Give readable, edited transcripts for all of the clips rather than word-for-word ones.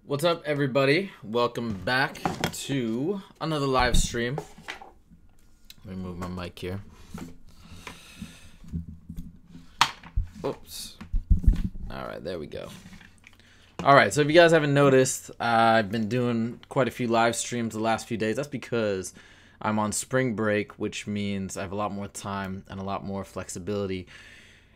What's up, everybody? Welcome back to another live stream. Let me move my mic here. Oops. All right, there we go. All right, so if you guys haven't noticed, I've been doing quite a few live streams the last few days. That's because I'm on spring break, which means I have a lot more time and a lot more flexibility.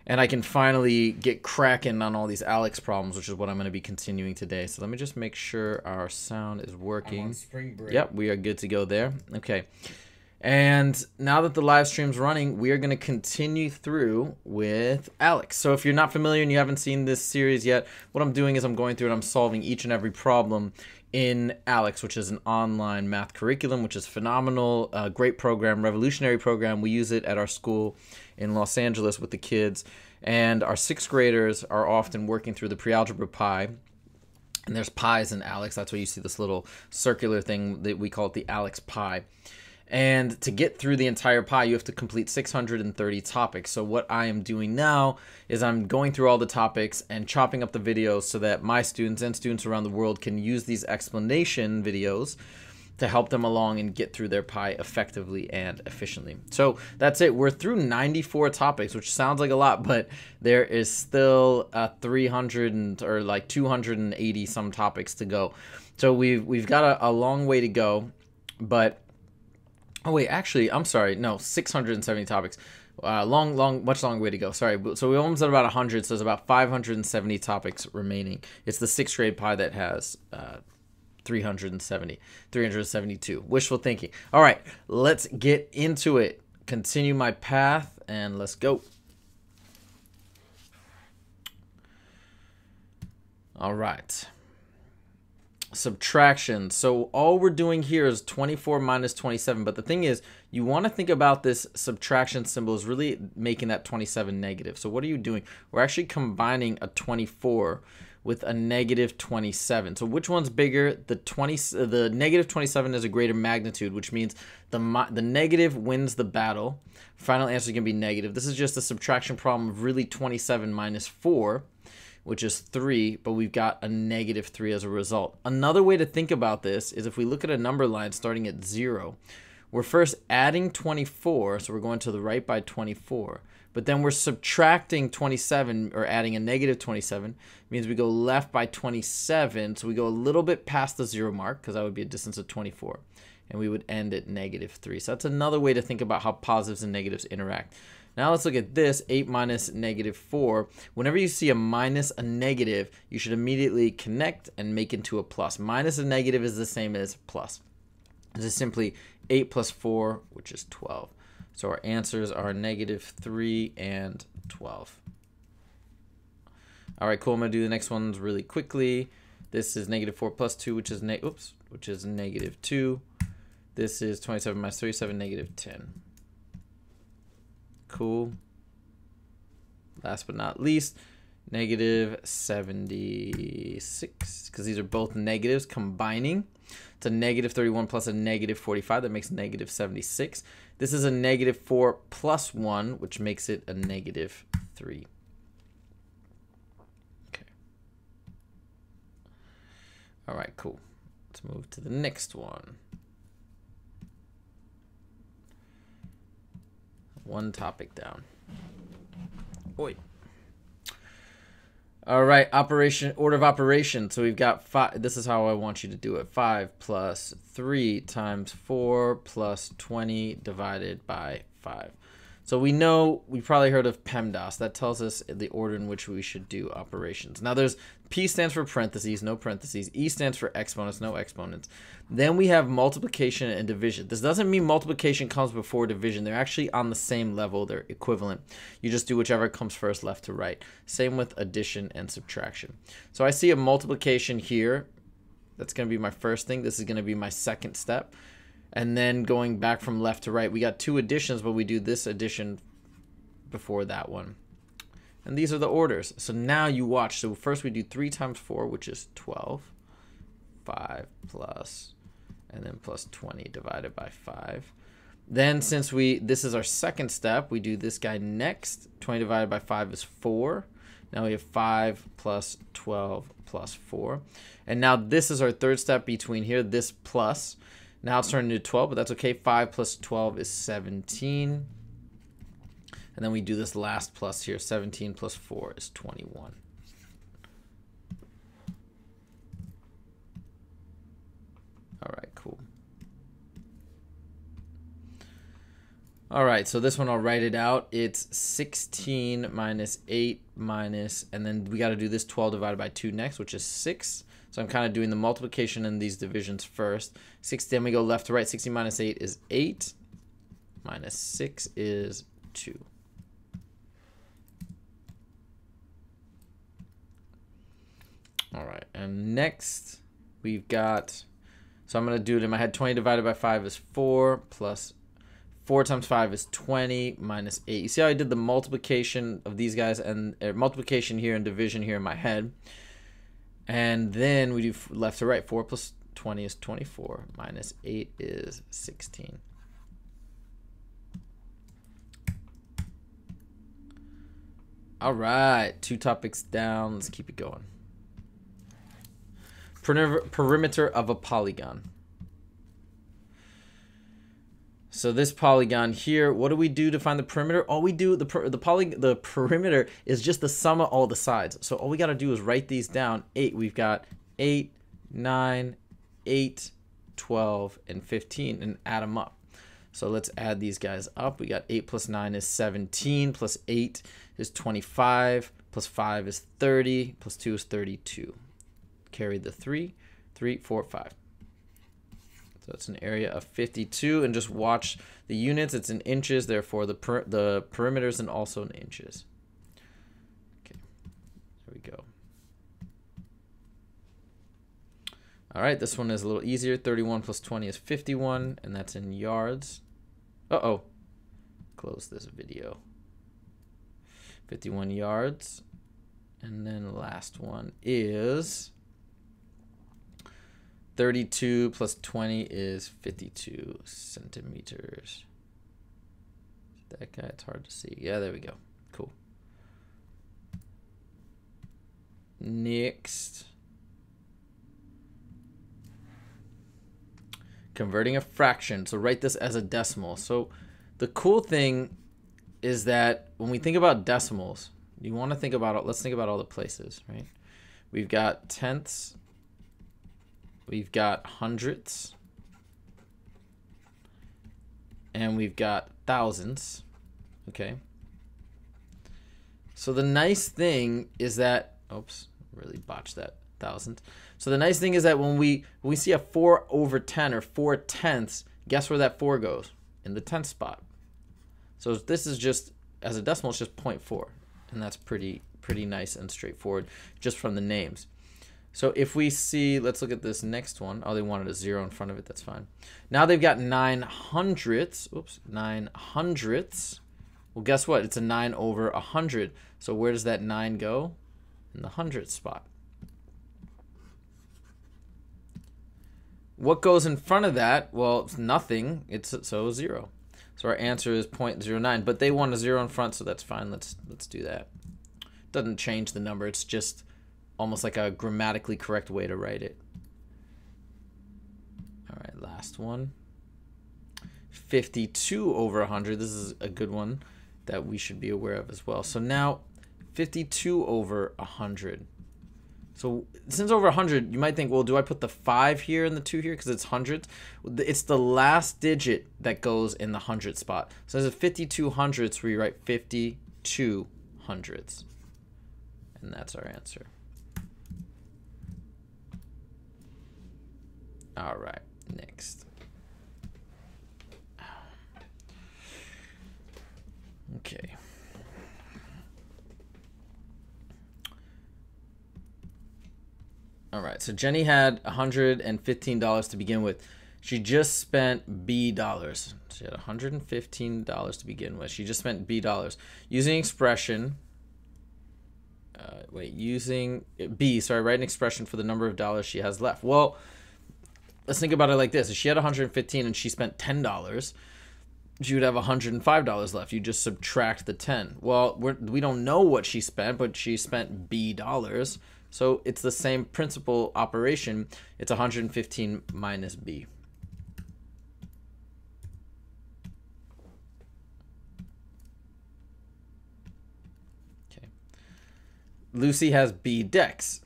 And I can finally get cracking on all these ALEKS problems, which is what I'm going to be continuing today. So let me just make sure our sound is working. I'm on spring break. Yep, we are good to go there. Okay. And now that the live stream's running, we are going to continue through with ALEKS. So if you're not familiar and you haven't seen this series yet, what I'm doing is I'm going through and I'm solving each and every problem in ALEKS, which is an online math curriculum, which is phenomenal, great program, revolutionary program. We use it at our school in Los Angeles with the kids, and our sixth graders are often working through the pre-algebra pi, and there's pies in ALEKS. That's why you see this little circular thing that we call it the ALEKS pi. And to get through the entire pi, you have to complete 630 topics. So what I am doing now is I'm going through all the topics and chopping up the videos so that my students and students around the world can use these explanation videos to help them along and get through their pi effectively and efficiently. So that's it. We're through 94 topics, which sounds like a lot, but there is still 280 some topics to go. So we've got a long way to go, but oh wait, actually, I'm sorry. No, 670 topics. Much long way to go. Sorry. So we almost at about 100. So there's about 570 topics remaining. It's the sixth grade pi that has 372. Wishful thinking. All right, let's get into it. Continue my path and let's go. All right. Subtraction. So all we're doing here is 24 minus 27. But the thing is, you want to think about this subtraction symbol is really making that 27 negative. So what are you doing? We're actually combining a 24 with a negative 27. So which one's bigger? The negative 27 is a greater magnitude, which means the negative wins the battle. Final answer is going to be negative. This is just a subtraction problem of really 27 minus 4. Which is 3, but we've got a negative 3 as a result. Another way to think about this is if we look at a number line starting at 0, we're first adding 24, so we're going to the right by 24, but then we're subtracting 27, or adding a negative 27, means we go left by 27, so we go a little bit past the 0 mark, because that would be a distance of 24, and we would end at negative 3. So that's another way to think about how positives and negatives interact. Now let's look at this, 8 minus negative 4. Whenever you see a minus, a negative, you should immediately connect and make into a plus. Minus a negative is the same as plus. This is simply 8 plus 4, which is 12. So our answers are negative 3 and 12. All right, cool. I'm going to do the next ones really quickly. This is negative 4 plus 2, which is negative 2. This is 27 minus 37, negative 10. Cool. Last but not least, negative 76, because these are both negatives combining. It's a negative 31 plus a negative 45. That makes negative 76. This is a negative 4 plus 1, which makes it a negative 3. Okay. All right, cool. Let's move to the next one. One topic down. Oi. All right, order of operation. So we've got 5. This is how I want you to do it. 5 plus 3 times 4 plus 20 divided by 5. So we know, we probably heard of Pemdas. That tells us the order in which we should do operations. Now there's P stands for parentheses, no parentheses. E stands for exponents, no exponents. Then we have multiplication and division. This doesn't mean multiplication comes before division. They're actually on the same level. They're equivalent. You just do whichever comes first, left to right. Same with addition and subtraction. So I see a multiplication here. That's going to be my first thing. This is going to be my second step. And then going back from left to right, we got 2 additions, but we do this addition before that one. And these are the orders. So now you watch. So first we do 3 times 4, which is 12. 5 plus, and then plus 20 divided by 5. Then since this is our second step, we do this guy next. 20 divided by 5 is 4. Now we have 5 plus 12 plus 4. And now this is our third step between here, this plus. Now it's turned into 12, but that's okay. 5 plus 12 is 17. And then we do this last plus here. 17 plus 4 is 21. All right, cool. All right, so this one I'll write it out. It's 16 minus 8 minus, and then we got to do this 12 divided by 2 next, which is 6. So I'm kind of doing the multiplication and these divisions first. 60, then we go left to right. 16 minus 8 is 8. Minus 6 is 2. All right, and next we've got, so I'm going to do it in my head. 20 divided by 5 is 4 plus 4 times 5 is 20 minus 8. You see how I did the multiplication of these guys and multiplication here and division here in my head. And then we do left to right. 4 plus 20 is 24 minus 8 is 16. All right, 2 topics down. Let's keep it going. Perimeter of a polygon. So this polygon here, what do we do to find the perimeter? All we do, the perimeter is just the sum of all the sides. So all we got to do is write these down. 8, we've got 8, 9, 8, 12, and 15, and add them up. So let's add these guys up. We got 8 plus 9 is 17, plus 8 is 25, plus 5 is 30, plus 2 is 32. Carry the 3, 3, 4, 5. So it's an area of 52, and just watch the units. It's in inches, therefore the perimeter is also in inches. Okay, there we go. All right, this one is a little easier. 31 plus 20 is 51, and that's in yards. Uh-oh, close this video. 51 yards, and then the last one is 32 plus 20 is 52 centimeters. That guy, it's hard to see. Yeah, there we go. Cool. Next. Converting a fraction. So write this as a decimal. So the cool thing is that when we think about decimals, you want to think about, let's think about all the places, right? We've got tenths. We've got hundredths, and we've got thousands, okay? So the nice thing is that, oops, really botched that, thousand. So the nice thing is that when we see a 4 over 10 or 4 tenths, guess where that 4 goes? In the tenth spot. So this is just, as a decimal, it's just 0.4, and that's pretty nice and straightforward just from the names. So if we see, let's look at this next one. Oh, they wanted a 0 in front of it. That's fine. Now they've got 9 hundredths. Oops, 9 hundredths. Well, guess what? It's a 9 over 100. So where does that 9 go? In the hundredth spot. What goes in front of that? Well, it's nothing. It's 0. So our answer is 0.09. But they want a 0 in front, so that's fine. Let's do that. Doesn't change the number. It's just almost like a grammatically correct way to write it. All right, last one. 52 over 100. This is a good one that we should be aware of as well. So now 52 over 100. So since over 100, you might think, well, do I put the 5 here and the 2 here because it's hundredths? It's the last digit that goes in the hundredth spot. So as a 52 hundredths, we write 52 hundredths. And that's our answer. All right, next. Okay. All right, so Jenny had $115 to begin with. She just spent B dollars. She had $115 to begin with. She just spent B dollars. Using expression, using B, sorry, write an expression for the number of dollars she has left. Well, let's think about it like this. If she had 115 and she spent $10, she would have $105 left. You just subtract the 10. Well, we don't know what she spent, but she spent B dollars. So it's the same principal operation. It's 115 minus B. Okay. Lucy has B decks.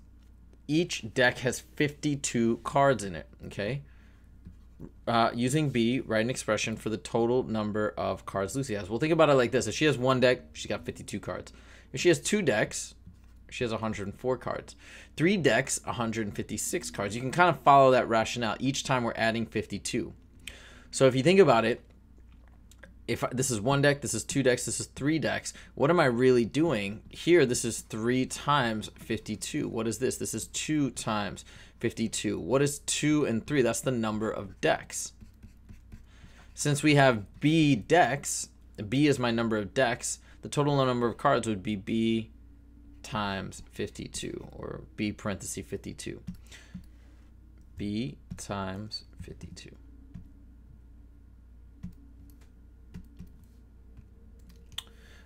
Each deck has 52 cards in it, okay? Using B, write an expression for the total number of cards Lucy has. We'll think about it like this. If she has one deck, she's got 52 cards. If she has two decks, she has 104 cards. Three decks, 156 cards. You can kind of follow that rationale. Each time we're adding 52. So if you think about it, if this is one deck, this is two decks, this is three decks, what am I really doing? Here, this is 3 times 52. What is this? This is 2 times 52. What is 2 and 3? That's the number of decks. Since we have B decks, B is my number of decks, the total number of cards would be B times 52, or B parenthesis 52. B times 52.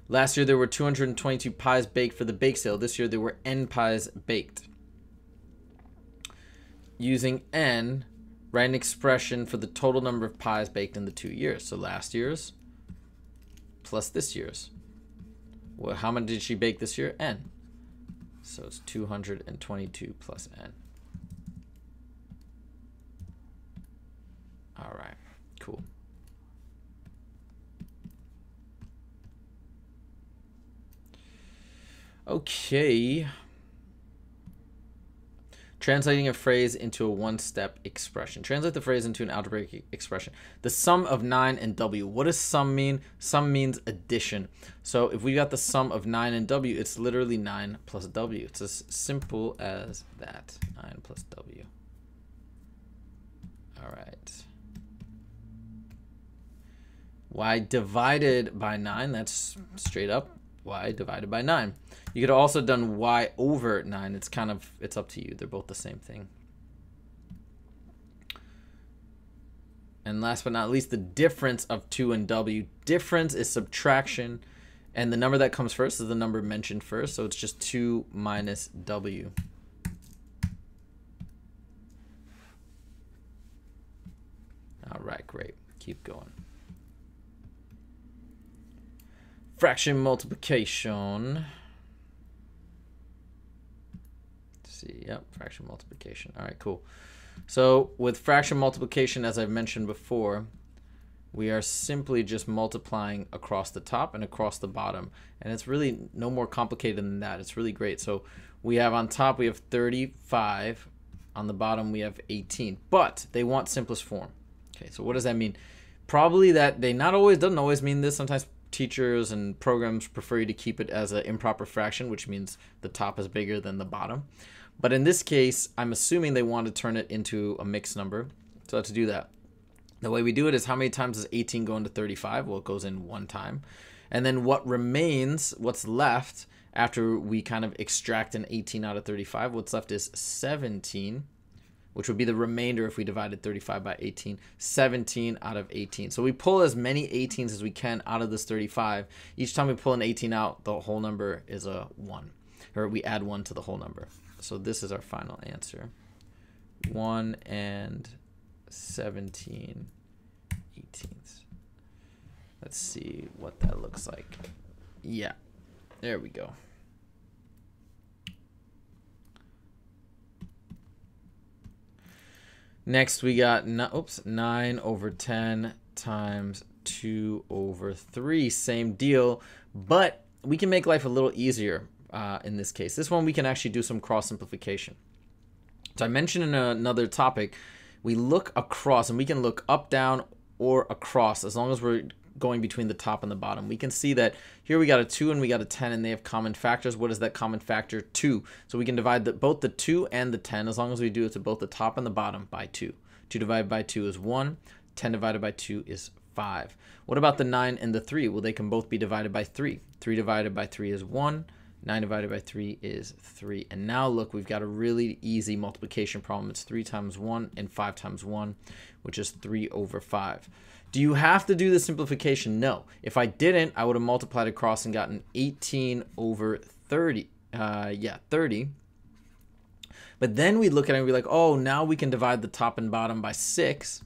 Last year, there were 222 pies baked for the bake sale. This year, there were N pies baked. Using N, write an expression for the total number of pies baked in the 2 years. So last year's plus this year's. Well, how many did she bake this year? N. So it's 222 plus N. All right, cool. Okay. Translating a phrase into a one-step expression. Translate the phrase into an algebraic expression. The sum of 9 and W. What does sum mean? Sum means addition. So if we got the sum of 9 and W, it's literally 9 plus W. It's as simple as that. 9 plus W. All right. Y divided by 9. That's straight up Y divided by 9. You could have also done Y over 9. It's up to you. They're both the same thing. And last but not least, the difference of 2 and W. Difference is subtraction, and the number that comes first is the number mentioned first, so it's just 2 minus W. All right, great. Keep going. Fraction multiplication. See, yep, fraction multiplication. All right, cool. So with fraction multiplication, as I've mentioned before, we are simply just multiplying across the top and across the bottom. And it's really no more complicated than that. It's really great. So we have on top, we have 35. On the bottom, we have 18. But they want simplest form. Okay, so what does that mean? Probably that doesn't always mean this. Sometimes teachers and programs prefer you to keep it as an improper fraction, which means the top is bigger than the bottom. But in this case, I'm assuming they want to turn it into a mixed number. So let's do that. The way we do it is, how many times does 18 go into 35? Well, it goes in 1 time. And then what remains, what's left after we kind of extract an 18 out of 35, what's left is 17, which would be the remainder if we divided 35 by 18. 17 out of 18. So we pull as many 18s as we can out of this 35. Each time we pull an 18 out, the whole number is a 1. Or we add 1 to the whole number. So this is our final answer. 1 and 17 18ths. Let's see what that looks like. Yeah, there we go. Next we got 9 over 10 times 2 over 3. Same deal, but we can make life a little easier in this case. This one we can actually do some cross simplification. So I mentioned in another topic, we look across, and we can look up, down, or across as long as we're going between the top and the bottom. We can see that here we got a 2 and we got a 10, and they have common factors. What is that common factor? 2. So we can divide both the 2 and the 10, as long as we do it to both the top and the bottom, by 2. 2 divided by 2 is 1. 10 divided by 2 is 5. What about the 9 and the 3? Well, they can both be divided by 3. 3 divided by 3 is 1. 9 divided by 3 is 3. And now look, we've got a really easy multiplication problem. It's 3 times 1 and 5 times 1, which is 3 over 5. Do you have to do the simplification? No. If I didn't, I would have multiplied across and gotten 18 over 30. 30. But then we look at it and be like, oh, now we can divide the top and bottom by 6.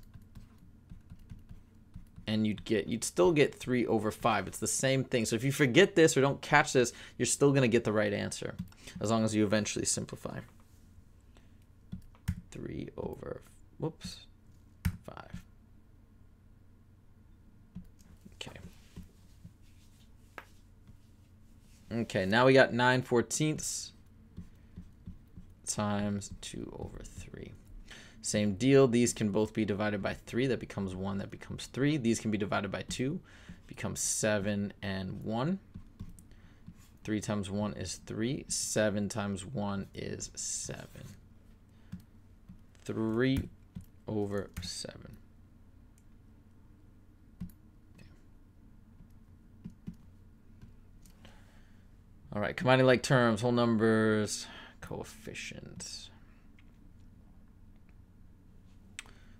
And you'd still get 3 over 5. It's the same thing. So if you forget this or don't catch this, you're still going to get the right answer as long as you eventually simplify. 3 over, 5. Okay. Okay, now we got 9/14 times 2 over 3. Same deal. These can both be divided by 3. That becomes 1. That becomes 3. These can be divided by 2. Becomes 7 and 1. 3 times 1 is 3. 7 times 1 is 7. 3 over 7. Okay. All right, combining like terms, whole numbers, coefficients.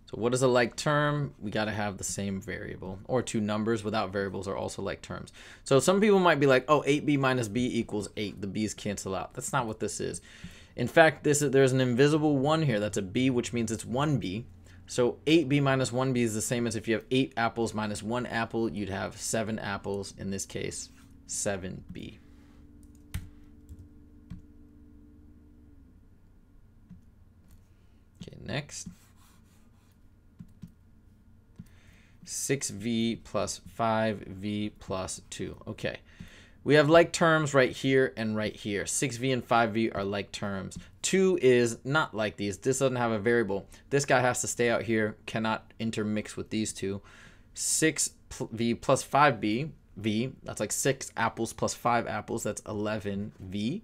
So what is a like term? We got to have the same variable, or two numbers without variables are also like terms. So some people might be like, oh, 8b minus b equals 8. The b's cancel out. That's not what this is. In fact, there's an invisible 1 here. That's a b, which means it's 1b. So 8b minus 1b is the same as if you have 8 apples minus 1 apple, you'd have 7 apples. In this case, 7b. Okay, next. 6v plus 5v plus 2. Okay. We have like terms right here and right here. 6v and 5v are like terms. 2 is not like these. This doesn't have a variable. This guy has to stay out here, cannot intermix with these two. 6v plus 5b, v, that's like 6 apples plus 5 apples. That's 11v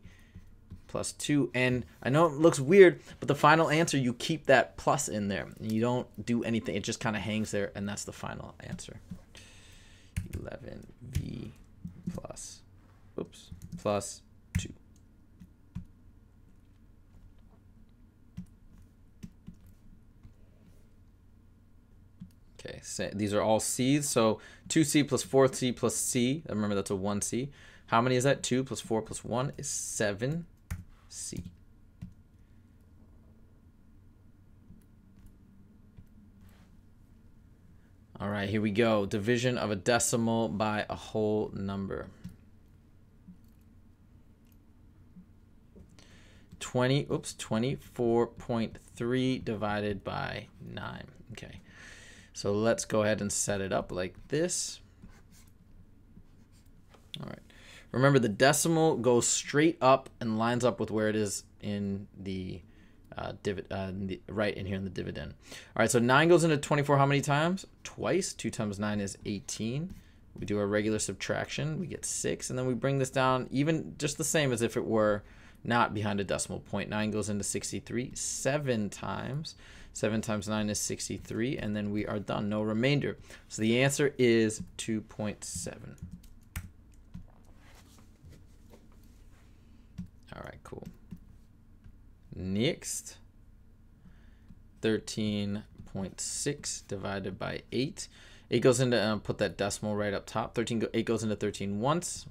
plus 2. And I know it looks weird, but the final answer, you keep that plus in there. You don't do anything. It just kind of hangs there, and that's the final answer. 11v plus, plus 2. Okay, so these are all c's. So 2c plus 4c plus c. Remember, that's a 1c. How many is that? 2 plus 4 plus 1 is 7c. All right, here we go. Division of a decimal by a whole number. 24.3 divided by 9. Okay, so let's go ahead and set it up like this. All right. Remember, the decimal goes straight up and lines up with where it is in the right in here in the dividend. All right, so 9 goes into 24 how many times? Twice. 2 times 9 is 18. We do our regular subtraction. We get 6, and then we bring this down even just the same as if it were not behind a decimal point. 9 goes into 63 7 times. 7 times 9 is 63, and then we are done. No remainder. So the answer is 2.7. All right, cool. Next, 13.6 divided by 8. 8 goes into, put that decimal right up top. 8 goes into 13 once.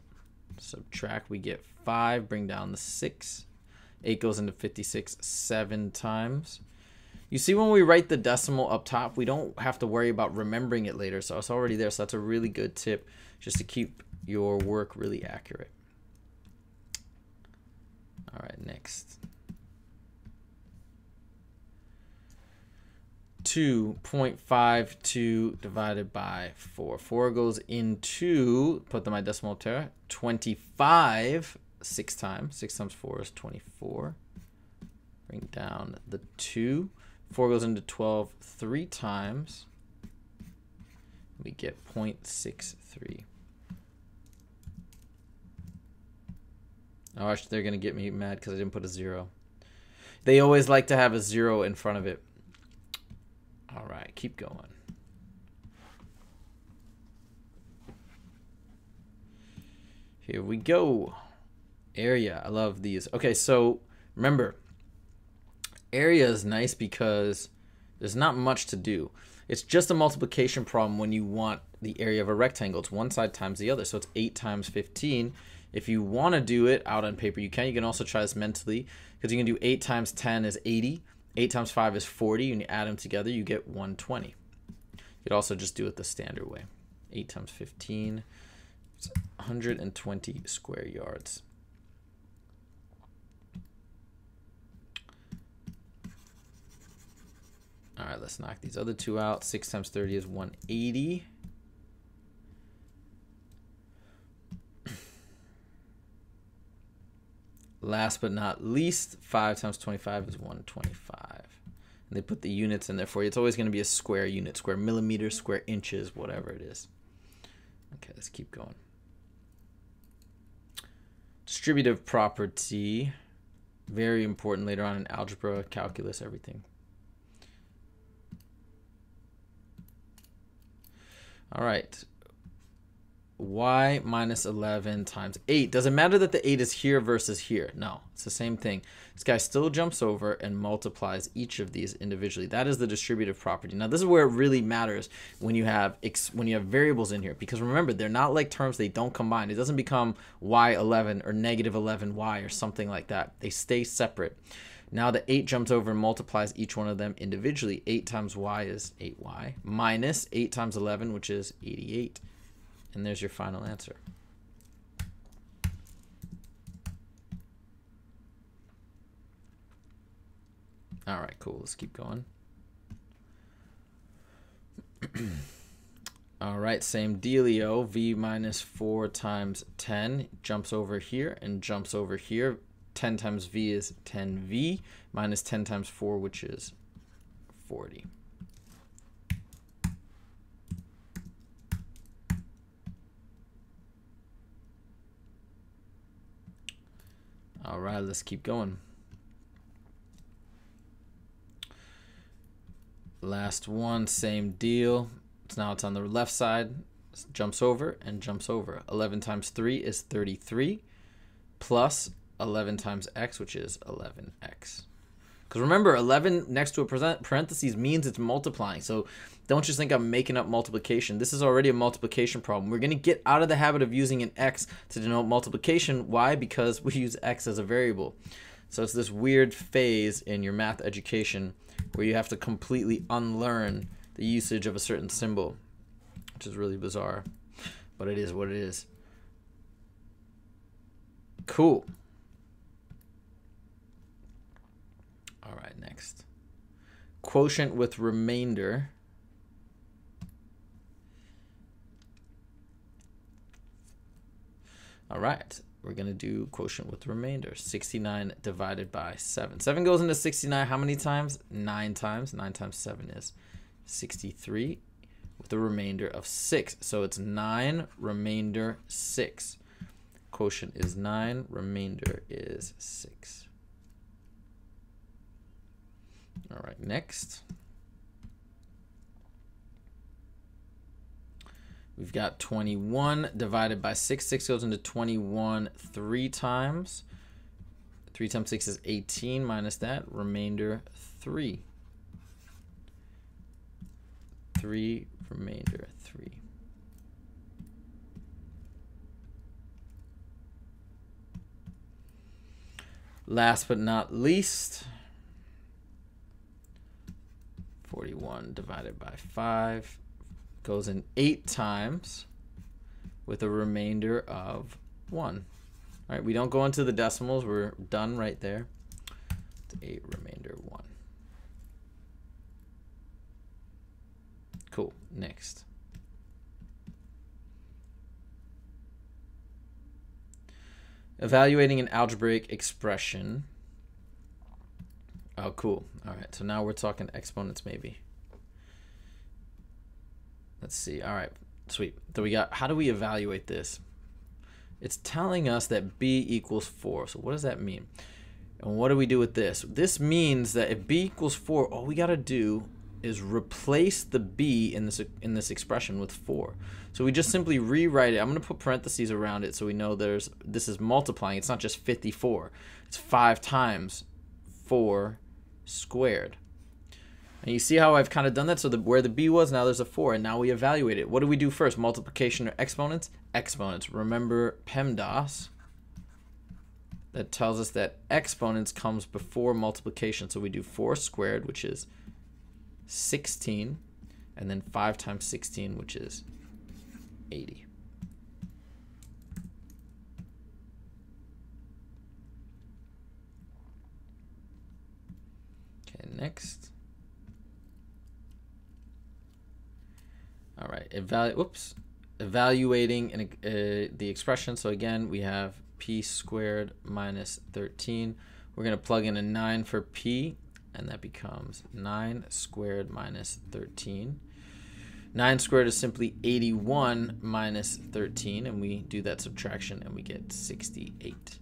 Subtract, we get 5. Bring down the 6. 8 goes into 56 7 times. You see, when we write the decimal up top, we don't have to worry about remembering it later. So it's already there. So that's a really good tip just to keep your work really accurate. All right, next. 2.52 divided by 4. 4 goes into, put my decimal up there, 25 6 times. 6 times 4 is 24. Bring down the 2. 4 goes into 12 3 times. We get 0.63. Oh, actually, they're going to get me mad because I didn't put a 0. They always like to have a 0 in front of it. All right, keep going. Here we go. Area. I love these. Okay, so remember, area is nice because there's not much to do. It's just a multiplication problem when you want the area of a rectangle. It's one side times the other. So it's 8 times 15. If you want to do it out on paper, you can. You can also try this mentally, because you can do 8 times 10 is 80. 8 times 5 is 40. When you add them together, you get 120. You could also just do it the standard way. 8 times 15 is 120 square yards. All right, let's knock these other two out. 6 times 30 is 180. Last but not least, 5 times 25 is 125. And they put the units in there for you. It's always going to be a square unit, square millimeters, square inches, whatever it is. Okay, let's keep going. Distributive property, very important later on in algebra, calculus, everything. All right, y minus 11 times 8. Does it matter that the 8 is here versus here? No, it's the same thing. This guy still jumps over and multiplies each of these individually. That is the distributive property. Now, this is where it really matters when you have variables in here, because remember, they're not like terms. They don't combine. It doesn't become y11 or negative 11y or something like that. They stay separate. Now the 8 jumps over and multiplies each one of them individually. 8 times y is 8y minus 8 times 11, which is 88. And there's your final answer. All right, cool. Let's keep going. All right, same dealio. V minus 4 times 10 jumps over here and jumps over here. 10 times v is 10v minus 10 times 4, which is 40. All right, let's keep going. Last one, same deal. Now it's on the left side. Jumps over and jumps over. 11 times 3 is 33 plus 11 times x, which is 11x. Because remember, 11 next to a parentheses means it's multiplying. So don't just think I'm making up multiplication. This is already a multiplication problem. We're going to get out of the habit of using an x to denote multiplication. Why? Because we use x as a variable. So it's this weird phase in your math education where you have to completely unlearn the usage of a certain symbol, which is really bizarre, but it is what it is. Cool. All right, next. Quotient with remainder. All right, we're going to do quotient with remainder. 69 divided by 7. 7 goes into 69 how many times? 9 times. 9 times 7 is 63 with a remainder of 6. So it's 9, remainder 6. Quotient is 9, remainder is 6. All right, next. We've got 21 divided by 6. 6 goes into 21 3 times. 3 times 6 is 18 minus that. Remainder 3. 3, remainder 3. Last but not least, 41 divided by 5 goes in 8 times with a remainder of 1. All right, we don't go into the decimals. We're done right there. It's 8, remainder 1. Cool. Next. Evaluating an algebraic expression. Oh, cool. All right, so now we're talking exponents maybe. Let's see. All right, sweet. So we got, how do we evaluate this? It's telling us that b equals 4. So what does that mean? And what do we do with this? This means that if b equals 4, all we got to do is replace the b in this expression with 4. So we just simply rewrite it. I'm going to put parentheses around it so we know this is multiplying. It's not just 54. It's 5 times 4 squared. And you see how I've kind of done that? So where the b was, now there's a 4, and now we evaluate it. What do we do first? Multiplication or exponents? Exponents. Remember Pemdas. That tells us that exponents comes before multiplication. So we do 4 squared, which is 16, and then 5 times 16, which is 80. Okay, next. All right, evaluating the expression. So again, we have p squared minus 13. We're going to plug in a 9 for p, and that becomes 9 squared minus 13. 9 squared is simply 81 minus 13, and we do that subtraction, and we get 68.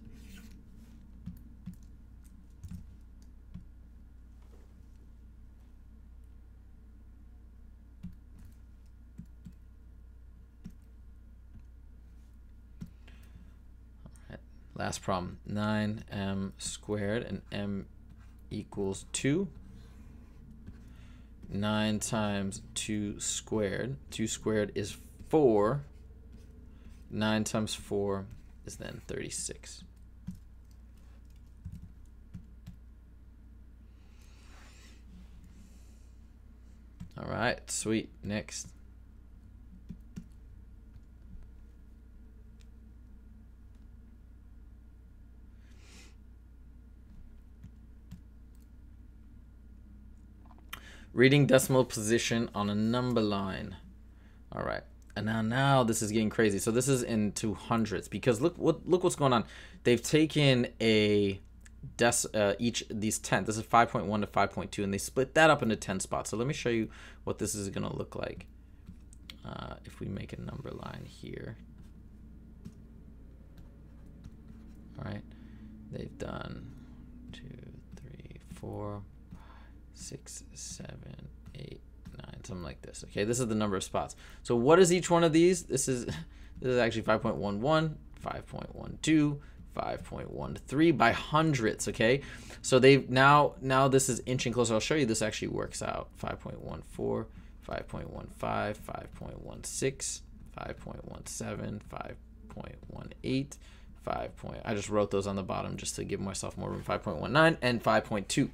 Last problem, 9m squared, and m equals 2. 9 times 2 squared. 2 squared is 4. 9 times 4 is then 36. All right, sweet. Next. Reading decimal position on a number line. All right, and now this is getting crazy. So this is into hundreds, because look what's going on. They've taken a each these 10. This is 5.1 to 5.2, and they split that up into 10 spots. So let me show you what this is going to look like if we make a number line here. All right, they've done 2, 3, 4, 6, 7, 8, 9, something like this. Okay, this is the number of spots. So what is each one of these? This is actually 5.11, 5.12, 5.13 by hundreds. Okay, so they've now this is inching closer. I'll show you this actually works out. 5.14, 5.15, 5.16, 5.17, 5.18, 5. I just wrote those on the bottom just to give myself more room. 5.19 and 5.2.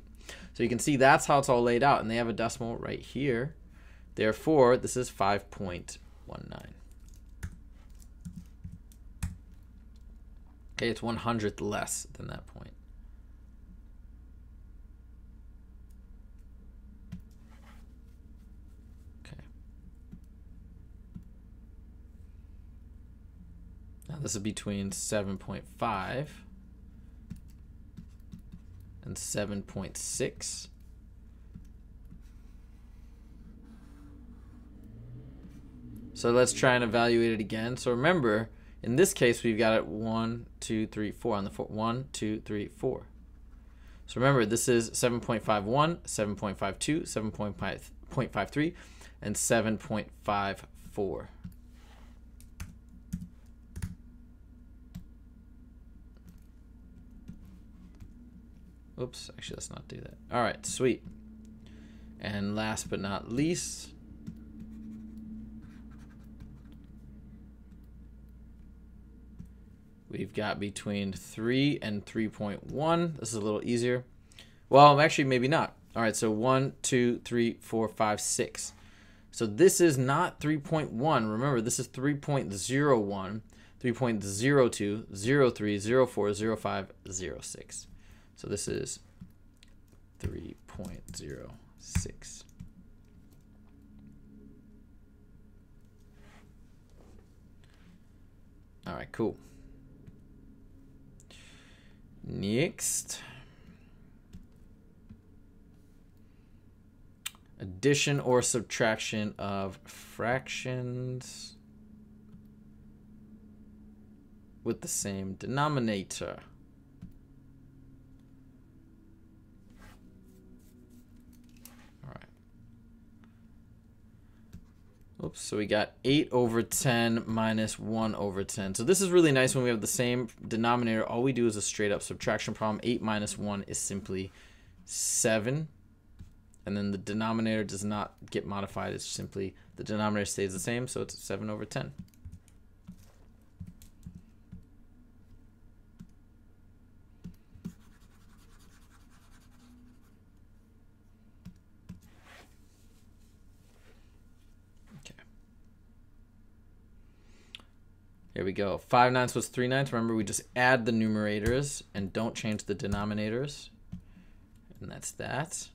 So you can see that's how it's all laid out, and they have a decimal right here. Therefore, this is 5.19. Okay, it's 1/100th less than that point. Okay. Now this is between 7.5 and 7.6. So let's try and evaluate it again. So remember, in this case, we've got it 1, 2, 3, 4 on the 4. 1, 2, 3, 4. So remember, this is 7.51, 7.52, 7.53, and 7.54. Oops, actually, let's not do that. All right, sweet. And last but not least, we've got between 3 and 3.1. This is a little easier. Well, actually, maybe not. All right, so 1, 2, 3, 4, 5, 6. So this is not 3.1. Remember, this is 3.01, 3.02, 03, 04, 05, 06. So this is 3.06. All right, cool. Next. Addition or subtraction of fractions with the same denominator. Oops, so we got 8 over 10 minus 1 over 10. So this is really nice when we have the same denominator. All we do is a straight up subtraction problem. 8 minus 1 is simply 7. and then the denominator does not get modified. It's simply the denominator stays the same, so it's 7 over 10. Here we go. 5/9 was 3/9. Remember, we just add the numerators and don't change the denominators. And that's that.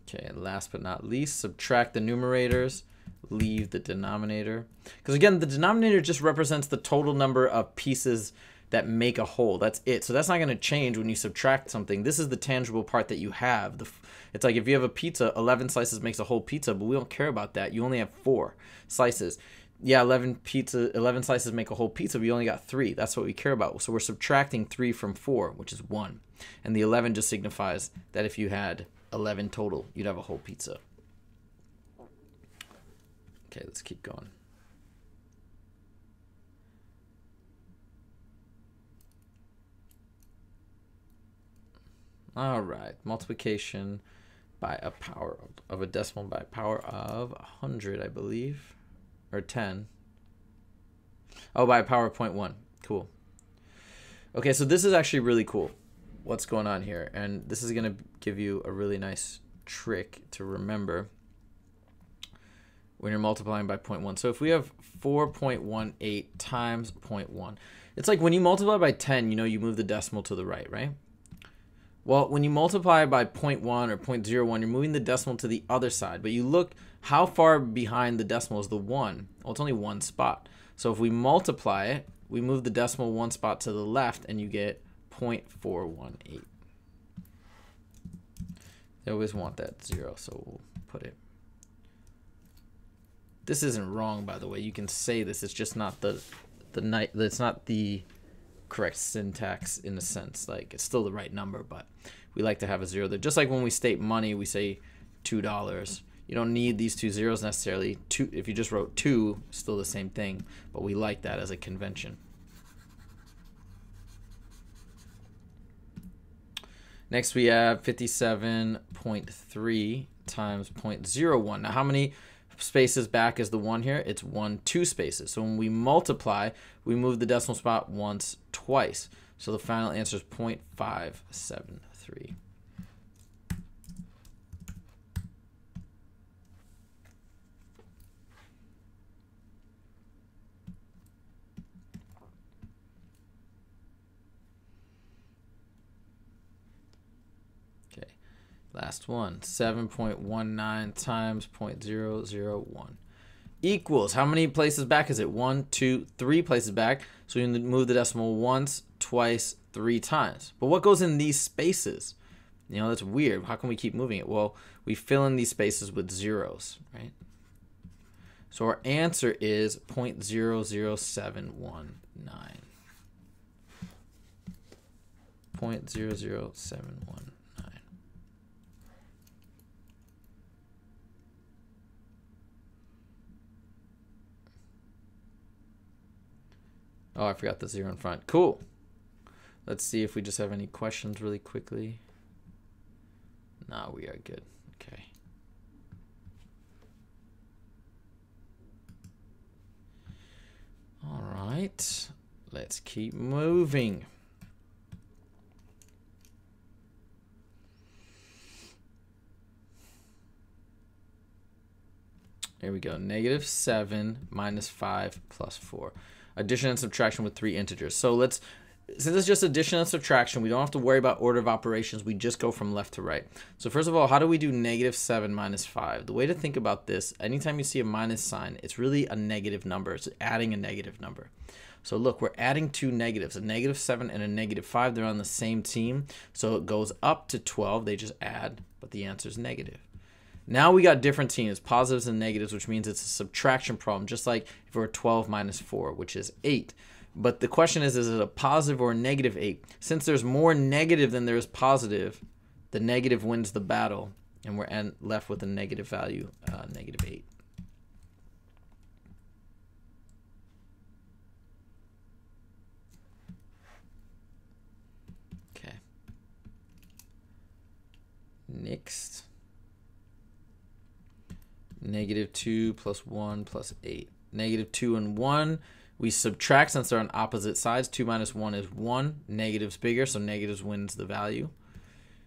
Okay, and last but not least, subtract the numerators, leave the denominator. Because again, the denominator just represents the total number of pieces that make a whole. That's it. So that's not going to change when you subtract something. This is the tangible part that you have. It's like if you have a pizza, 11 slices makes a whole pizza, but we don't care about that. You only have 4 slices. Yeah, 11 slices make a whole pizza, but you only got 3. That's what we care about. So we're subtracting 3 from 4, which is 1. And the 11 just signifies that if you had 11 total, you'd have a whole pizza. Okay, let's keep going. All right, multiplication by a power of a decimal by a power of 100, I believe, or 10. Oh, by a power of 0.1. Cool. Okay, so this is actually really cool. What's going on here? And this is going to give you a really nice trick to remember when you're multiplying by 0.1. So if we have 4.18 times 0.1, it's like when you multiply by 10, you know, you move the decimal to the right, right? Well, when you multiply by 0.1 or 0.01, you're moving the decimal to the other side. But you look how far behind the decimal is the 1. Well, it's only 1 spot. So if we multiply it, we move the decimal 1 spot to the left, and you get 0.418. They always want that 0, so we'll put it. This isn't wrong, by the way. You can say this. It's just not it's not the correct syntax in a sense. Like, it's still the right number, but we like to have a 0 there. Just like when we state money, we say $2. You don't need these 2 zeros necessarily. If you just wrote 2, still the same thing, but we like that as a convention. Next, we have 57.3 times 0.01. Now, how many spaces back is the 1 here? It's 1, 2 spaces. So when we multiply, we move the decimal spot once, twice. So the final answer is 0.573. Last one, 7.19 times 0.001 equals, how many places back is it? 1, 2, 3 places back. So you move the decimal once, twice, 3 times. But what goes in these spaces? You know, that's weird. How can we keep moving it? Well, we fill in these spaces with zeros, right? So our answer is 0.00719. 0.00719. Oh, I forgot the 0 in front. Cool. Let's see if we just have any questions really quickly. No, we are good. Okay. All right. Let's keep moving. Here we go. -7 minus 5 plus 4. Addition and subtraction with 3 integers. So since it's just addition and subtraction, we don't have to worry about order of operations. We just go from left to right. So first of all, how do we do -7 minus 5? The way to think about this, anytime you see a minus sign, it's really a negative number. It's adding a negative number. So look, we're adding 2 negatives, a -7 and a -5. They're on the same team. So it goes up to 12. They just add, but the answer is negative. Now we got different teams, positives and negatives, which means it's a subtraction problem, just like if it were 12 minus 4, which is 8. But the question is it a positive or a negative 8? Since there's more negative than there is positive, the negative wins the battle, and we're left with a negative value, -8. -2 plus 1 plus 8. -2 and 1. We subtract since they're on opposite sides. 2 minus 1 is 1. Negative's bigger, so negatives wins the value.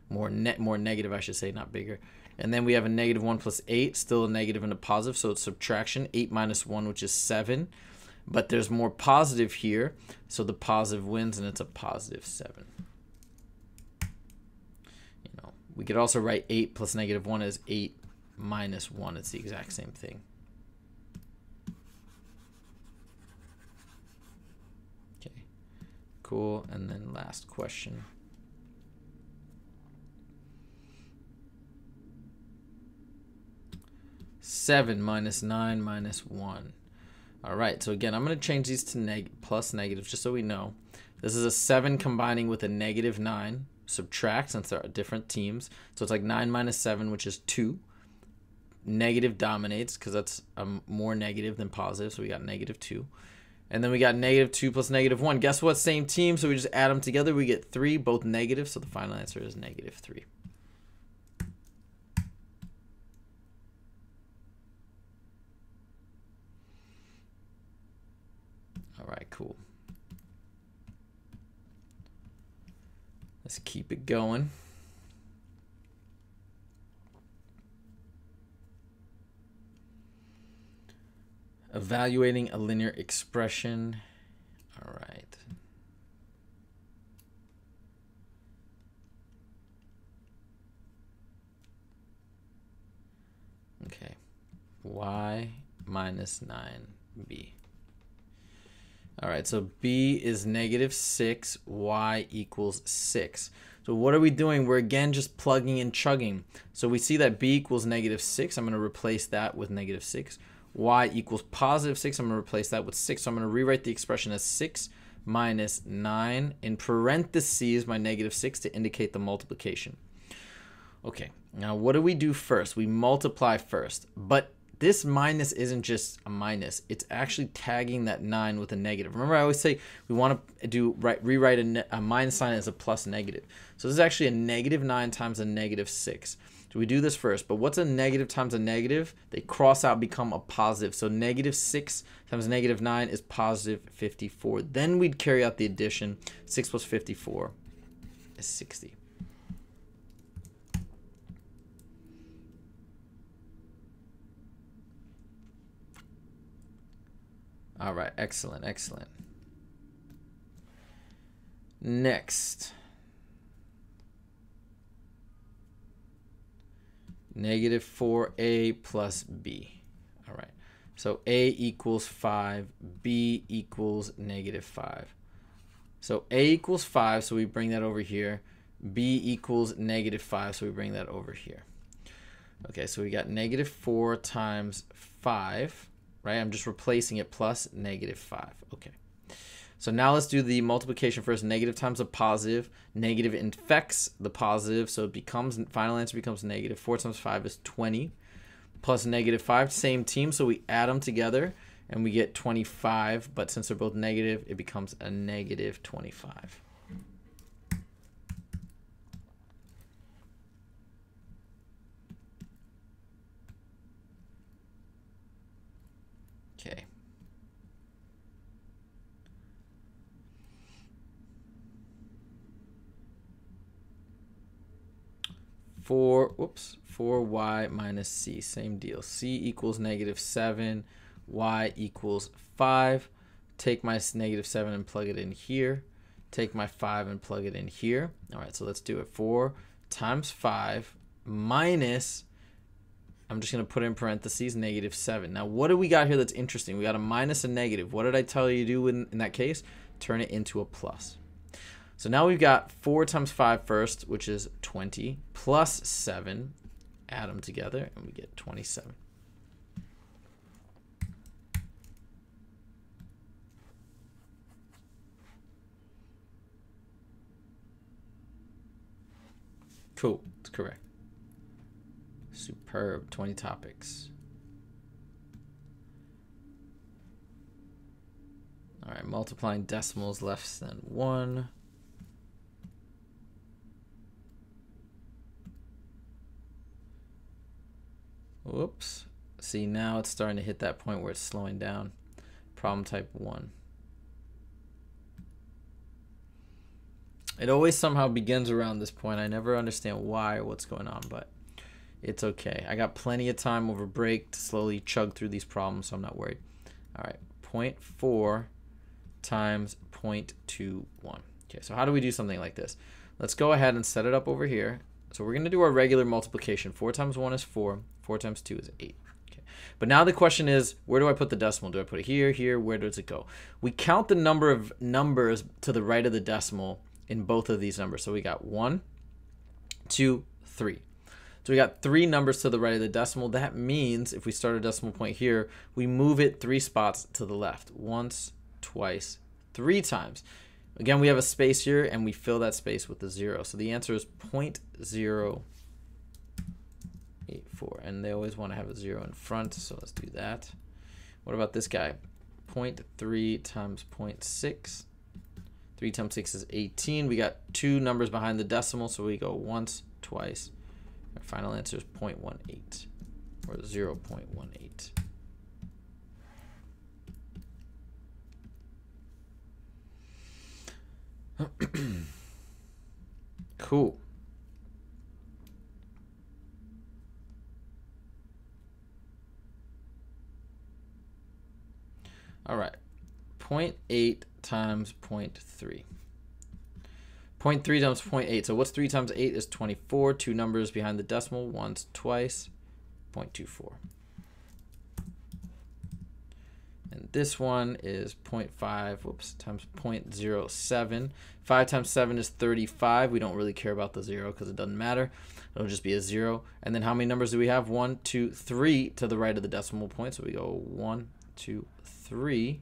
More negative, I should say, not bigger. And then we have a -1 plus 8, still a negative and a positive, so it's subtraction. 8 minus 1, which is 7. But there's more positive here, so the positive wins, and it's a positive 7. You know, we could also write 8 plus -1 as 8 minus 1. It's the exact same thing. Okay, cool. And then last question. Seven minus 9 minus 1. All right, so again, I'm going to change these to plus negative just so we know. This is a 7 combining with a -9. Subtract since there are different teams. So it's like 9 minus 7, which is 2. Negative dominates because that's more negative than positive, so we got -2. And then we got -2 plus -1. Guess what? Same team, so we just add them together. We get 3, both negative, so the final answer is -3. All right, cool. Let's keep it going. Evaluating a linear expression. All right. Okay. Y minus 9b. All right, so b is -6, y equals 6. So what are we doing? We're again just plugging and chugging. So we see that b equals -6. I'm going to replace that with -6. Y equals +6. I'm going to replace that with 6. So I'm going to rewrite the expression as 6 minus 9 in parentheses my -6 to indicate the multiplication. Okay, now what do we do first? We multiply first, but this minus isn't just a minus. It's actually tagging that 9 with a negative. Remember, I always say we want to rewrite a minus sign as a plus negative. So this is actually a -9 times a -6. So we do this first. But what's a negative times a negative? They cross out, become a positive. So -6 times -9 is positive 54. Then we'd carry out the addition. 6 plus 54 is 60. All right, excellent, excellent. Next. -4a plus b. All right, so a equals 5, b equals -5. So a equals 5, so we bring that over here. B equals -5, so we bring that over here. Okay, so we got -4 times 5. Right, I'm just replacing it plus -5. Okay, so now let's do the multiplication first. Negative times a positive. Negative infects the positive, so it becomes, final answer becomes -4 times 5 is 20. Plus -5, same team, so we add them together and we get 25. But since they're both negative, it becomes a -25. Okay. Four y minus c, same deal. C equals -7, y equals 5. Take my -7 and plug it in here. Take my 5 and plug it in here. All right, so let's do it. 4 times 5 minus, I'm just going to put in parentheses, -7. Now, what do we got here that's interesting? We got a minus and negative. What did I tell you to do in that case? Turn it into a plus. So now we've got 4 times 5 first, which is 20, plus 7. Add them together, and we get 27. Cool, it's correct. Superb, 20 topics. All right, multiplying decimals less than 1. Whoops, See, now it's starting to hit that point where it's slowing down. Problem type 1. It always somehow begins around this point. I never understand why or what's going on, but it's okay. I got plenty of time over break to slowly chug through these problems, so I'm not worried. All right, 0.4 times 0.21. Okay, so how do we do something like this? Let's go ahead and set it up over here. So we're going to do our regular multiplication. 4 times 1 is 4. 4 times 2 is 8. Okay. But now the question is, where do I put the decimal? Do I put it here, here? Where does it go? We count the number of numbers to the right of the decimal in both of these numbers. So we got 1, 2, 3. So we got 3 numbers to the right of the decimal. That means if we start a decimal point here, we move it 3 spots to the left. Once, twice, 3 times. Again, we have a space here, and we fill that space with a 0. So the answer is 0.084. And they always want to have a 0 in front, so let's do that. What about this guy? 0.3 times 0.6. 3 times 6 is 18. We got 2 numbers behind the decimal, so we go once, twice. Our final answer is 0.18, or 0.18. Cool. All right. 0.8 times 0.3. 0.3 times 0.8. So what's 3 times 8 is 24. 2 numbers behind the decimal. Once, twice. 0.24. And this one is 0.5, whoops, times 0.07. 5 times 7 is 35. We don't really care about the 0 because it doesn't matter. It'll just be a 0. And then how many numbers do we have? 1, 2, 3 to the right of the decimal point. So we go 1, 2, 3.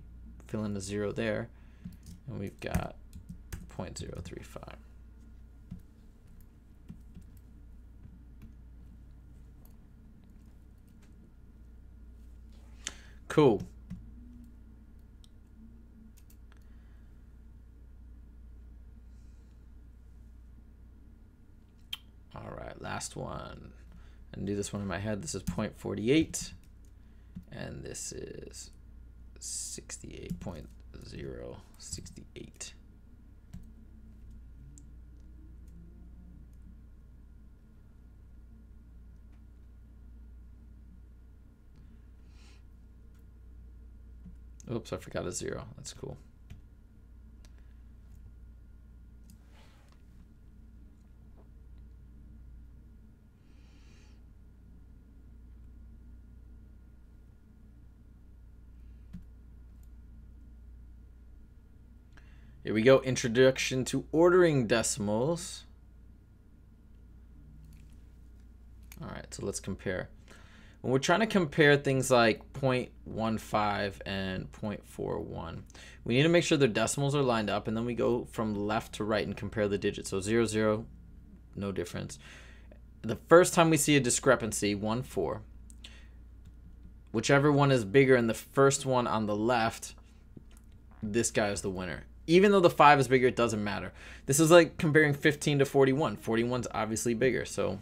Fill in the 0 there. And we've got 0.035. Cool. All right, last one. And do this one in my head. This is 0.48, and this is 68.068. Oops, I forgot a 0. That's cool. Here we go, introduction to ordering decimals. All right, so let's compare. When we're trying to compare things like 0.15 and 0.41, we need to make sure their decimals are lined up, and then we go from left to right and compare the digits. So 0, 0, no difference. The first time we see a discrepancy, 1, 4, whichever one is bigger in the first one on the left, this guy is the winner. Even though the 5 is bigger, it doesn't matter. This is like comparing 15 to 41. 41's obviously bigger, so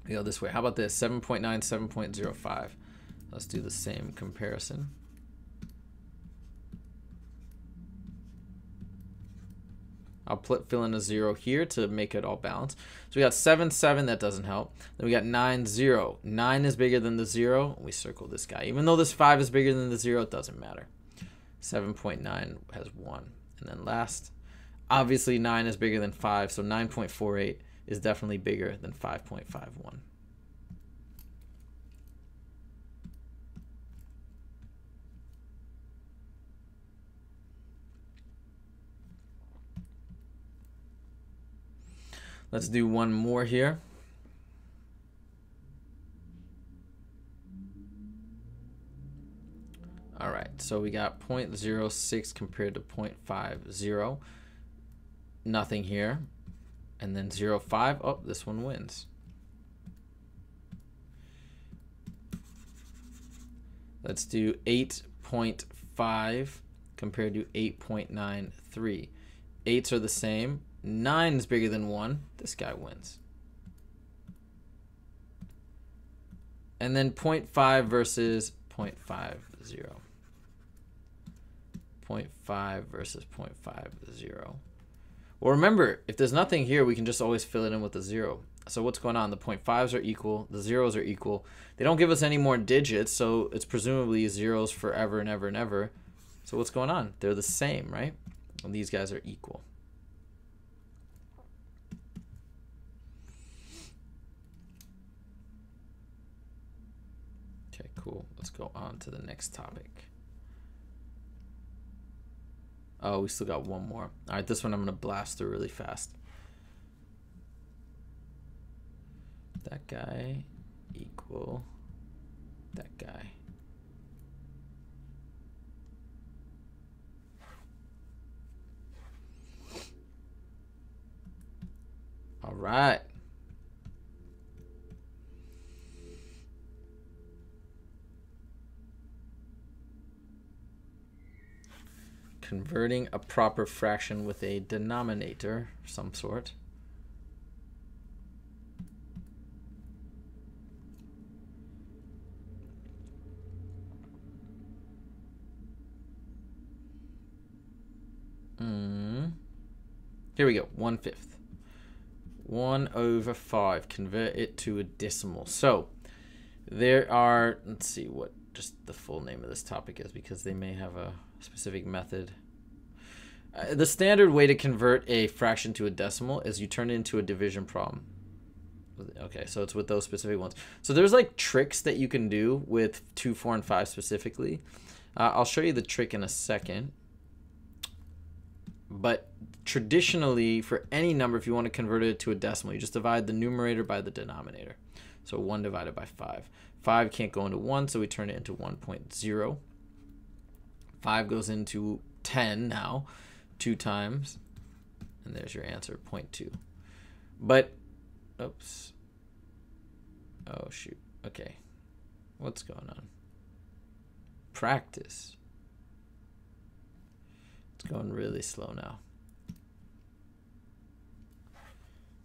we go this way. How about this? 7.9, 7.05. Let's do the same comparison. I'll fill in a 0 here to make it all balance. So we got 7, 7. That doesn't help. Then we got 9, 0. 9 is bigger than the 0. We circle this guy. Even though this 5 is bigger than the 0, it doesn't matter. 7.9 has 1. And then last, obviously 9 is bigger than 5, so 9.48 is definitely bigger than 5.51. Let's do one more here. All right, so we got 0.06 compared to 0.50. Nothing here. And then 0.5. Oh, this one wins. Let's do 8.5 compared to 8.93. 8s are the same. 9 is bigger than 1. This guy wins. And then 0.5 versus 0.50. 0.5 versus 0.50. Well, remember, if there's nothing here, we can just always fill it in with a 0. So what's going on? The 0.5s are equal. The 0s are equal. They don't give us any more digits, so it's presumably 0s forever and ever and ever. So what's going on? They're the same, right? And these guys are equal. Okay, cool. Let's go on to the next topic. Oh, we still got one more. All right, this one I'm going to blast through really fast. That guy equal that guy. All right. Converting a proper fraction with a denominator of some sort. Here we go, 1/5. 1/5. Convert it to a decimal. So there are, let's see what just the full name of this topic is, because they may have a specific method. The standard way to convert a fraction to a decimal is you turn it into a division problem. Okay, so it's with those specific ones. So there's like tricks that you can do with 2, 4, and 5 specifically. I'll show you the trick in a second. But traditionally, for any number, if you want to convert it to a decimal, you just divide the numerator by the denominator. So 1 divided by 5. 5 can't go into 1, so we turn it into 1.0. 5 goes into 10 now, 2 times, and there's your answer, 0.2. But, oops. Oh, shoot. Okay. What's going on? Practice. It's going really slow now.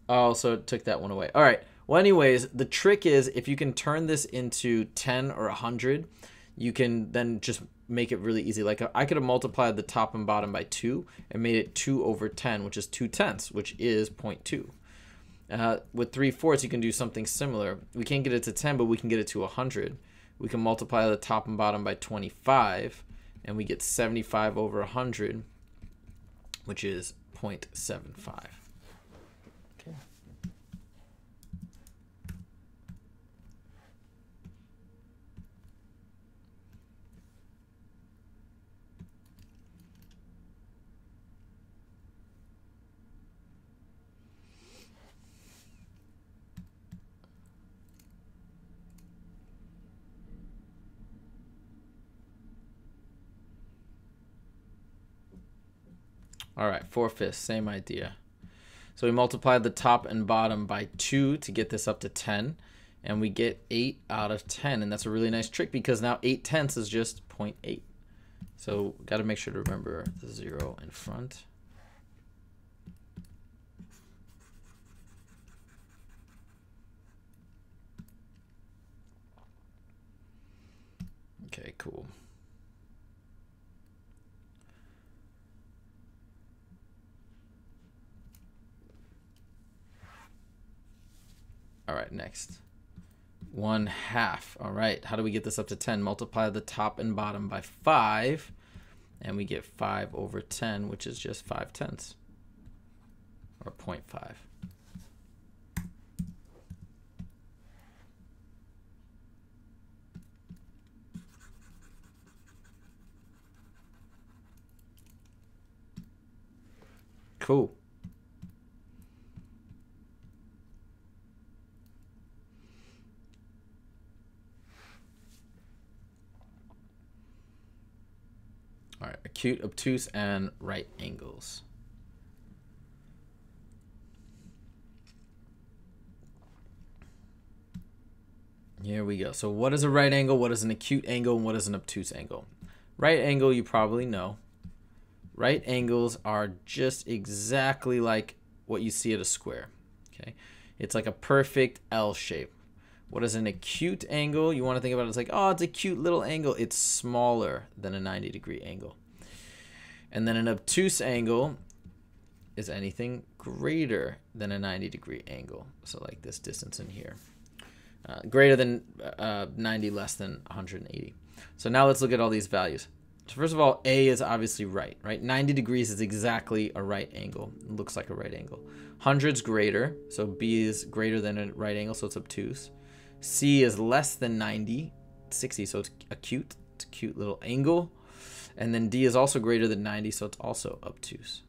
Oh, so it took that one away. All right. Well, anyways, the trick is if you can turn this into 10 or 100, you can then just make it really easy. Like I could have multiplied the top and bottom by 2 and made it 2/10, which is 2/10, which is 0.2. With 3/4, you can do something similar. We can't get it to 10, but we can get it to 100. We can multiply the top and bottom by 25, and we get 75/100, which is 0.75. Okay. All right, 4/5, same idea. So we multiply the top and bottom by 2 to get this up to 10, and we get 8 out of 10, and that's a really nice trick because now 8/10 is just 0.8. So got to make sure to remember the 0 in front. Okay, cool. All right, next. 1/2. All right, how do we get this up to 10? Multiply the top and bottom by 5, and we get 5/10, which is just 5/10, or 0.5. Cool. All right, acute, obtuse, and right angles. Here we go. So what is a right angle? What is an acute angle? And what is an obtuse angle? Right angle, you probably know. Right angles are just exactly like what you see at a square. Okay, it's like a perfect L shape. What is an acute angle? You want to think about it as like, oh, it's a cute little angle. It's smaller than a 90-degree angle. And then an obtuse angle is anything greater than a 90-degree angle. So like this distance in here. Greater than 90, less than 180. So now let's look at all these values. So first of all, A is obviously right? 90 degrees is exactly a right angle. It looks like a right angle. 100's greater, so B is greater than a right angle, so it's obtuse. C is less than 90, 60, so it's acute. It's a cute little angle. And then D is also greater than 90, so it's also obtuse.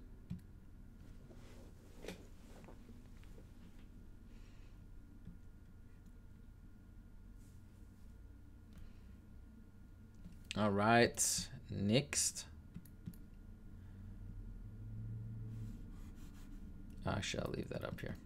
All right, next. I shall leave that up here.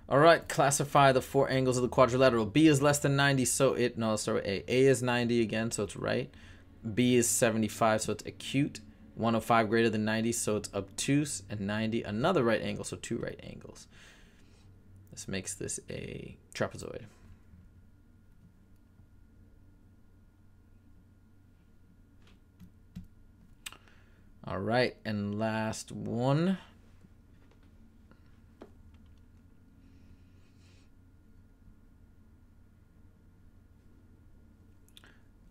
All right, classify the four angles of the quadrilateral. B is less than 90, so it, no, let's start with A. A is 90 again, so it's right. B is 75, so it's acute. 105 greater than 90, so it's obtuse. And 90, another right angle, so two right angles. This makes this a trapezoid. All right, and last one.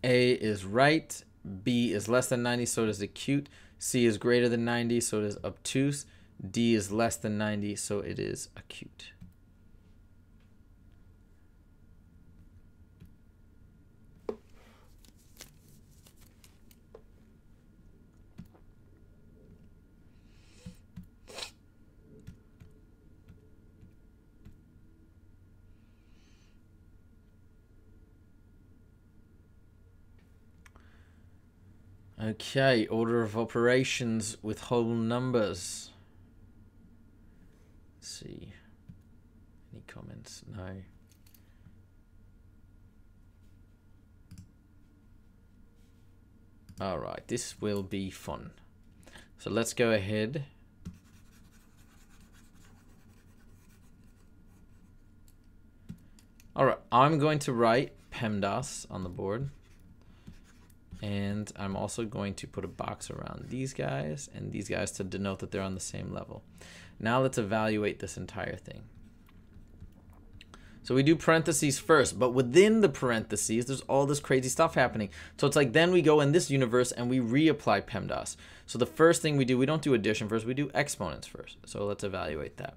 A is right, B is less than 90, so it is acute. C is greater than 90, so it is obtuse. D is less than 90, so it is acute. Okay, order of operations with whole numbers. Let's see. Any comments? No. All right, this will be fun. So let's go ahead. All right, I'm going to write Pemdas on the board. And I'm also going to put a box around these guys and these guys to denote that they're on the same level. Now let's evaluate this entire thing. So we do parentheses first, but within the parentheses, there's all this crazy stuff happening. So it's like then we go in this universe and we reapply Pemdas. So the first thing we do, we don't do addition first, we do exponents first. So let's evaluate that.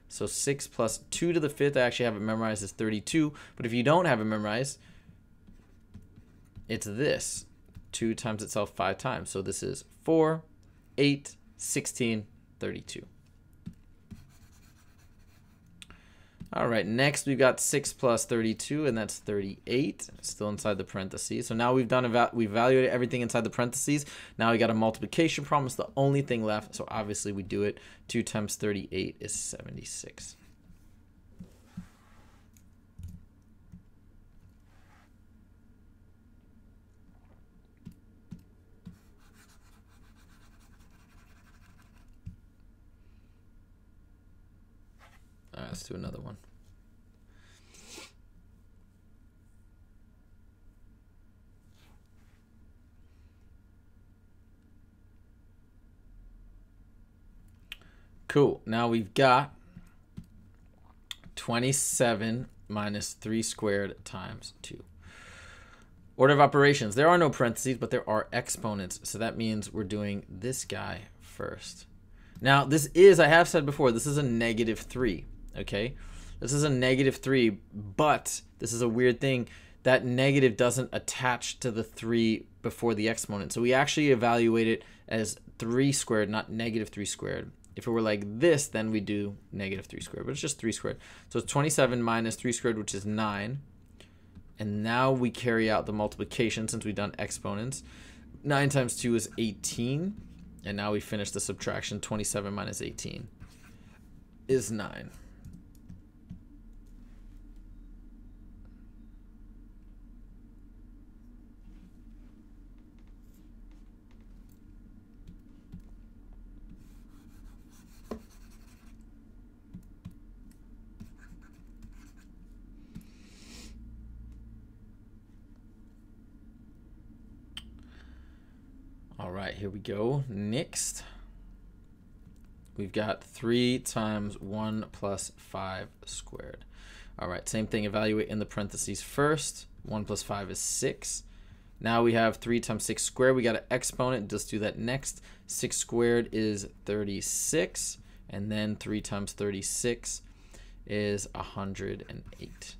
So 6 plus 2 to the 5th, I actually have it memorized as 32. But if you don't have it memorized, it's this. 2 times itself 5 times. So this is 4, 8, 16, 32. All right, next we've got 6 plus 32, and that's 38, still inside the parentheses. So now we've evaluated everything inside the parentheses. Now we got a multiplication problem. It's the only thing left, so obviously we do it. 2 times 38 is 76. All right, let's do another one. Cool. Now we've got 27 minus 3 squared times 2. Order of operations. There are no parentheses, but there are exponents. So that means we're doing this guy first. Now, this is, I have said before, this is a negative 3. Okay, this is a negative 3, but this is a weird thing. That negative doesn't attach to the 3 before the exponent. So we actually evaluate it as 3 squared, not negative 3 squared. If it were like this, then we do negative 3 squared, but it's just 3 squared. So it's 27 minus 3 squared, which is 9. And now we carry out the multiplication since we've done exponents. 9 times 2 is 18. And now we finish the subtraction. 27 minus 18 is 9. All right, here we go. Next, we've got 3 times 1 plus 5 squared. All right, same thing, evaluate in the parentheses first. 1 plus 5 is 6. Now we have 3 times 6 squared. We got an exponent. Just do that next. 6 squared is 36. And then 3 times 36 is 108.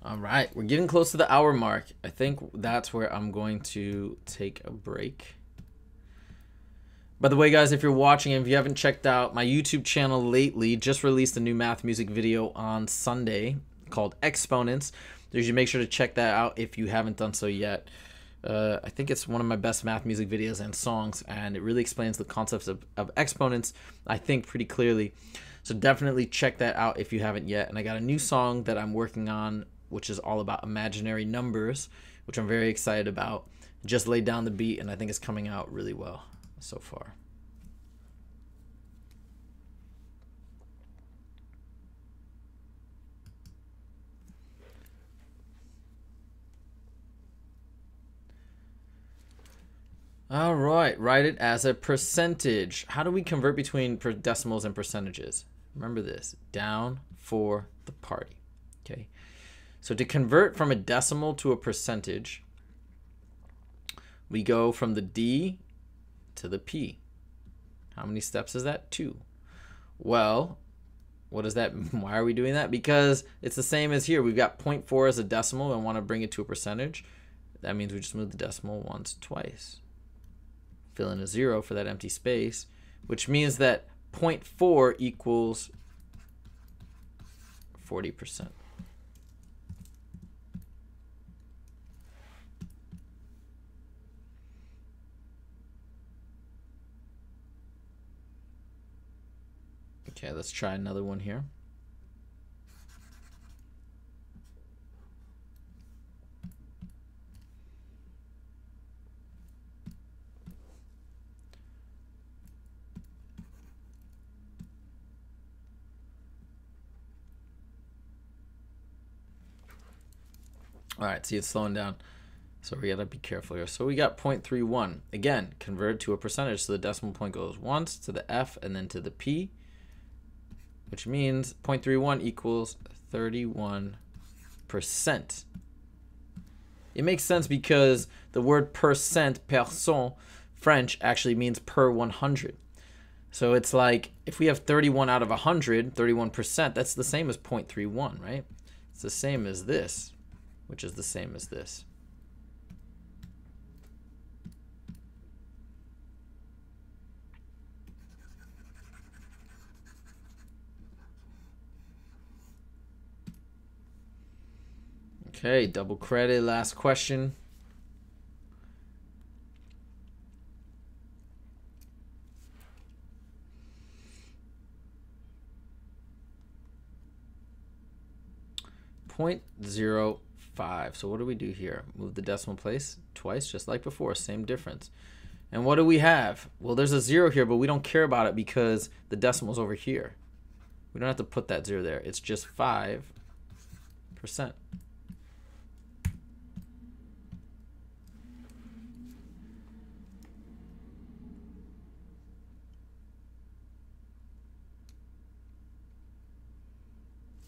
All right, we're getting close to the hour mark. I think that's where I'm going to take a break. By the way, guys, if you're watching and if you haven't checked out my YouTube channel lately, just released a new math music video on Sunday called Exponents. You should make sure to check that out if you haven't done so yet. I think it's one of my best math music videos and songs, and it really explains the concepts of exponents, I think, pretty clearly. So definitely check that out if you haven't yet. And I got a new song that I'm working on, which is all about imaginary numbers, which I'm very excited about. Just laid down the beat, and I think it's coming out really well so far. All right, write it as a percentage. How do we convert between decimals and percentages? Remember this, down for the party, okay? So to convert from a decimal to a percentage, we go from the D to the P. How many steps is that? 2. Well, what is that? Why are we doing that? Because it's the same as here. We've got 0.4 as a decimal and want to bring it to a percentage. That means we just move the decimal once, twice. Fill in a 0 for that empty space, which means that 0.4 equals 40%. Okay, let's try another one here. All right, see, it's slowing down. So we gotta be careful here. So we got 0.31. Again, convert to a percentage. So the decimal point goes once to the F and then to the P, which means 0.31 equals 31%. It makes sense because the word percent, personne, French, actually means per 100. So it's like if we have 31 out of 100, 31%, that's the same as 0.31, right? It's the same as this, which is the same as this. Okay, double credit, last question. .05. So what do we do here? Move the decimal place twice, just like before, same difference. And what do we have? Well, there's a 0 here, but we don't care about it because the decimal's over here. We don't have to put that 0 there. It's just 5%.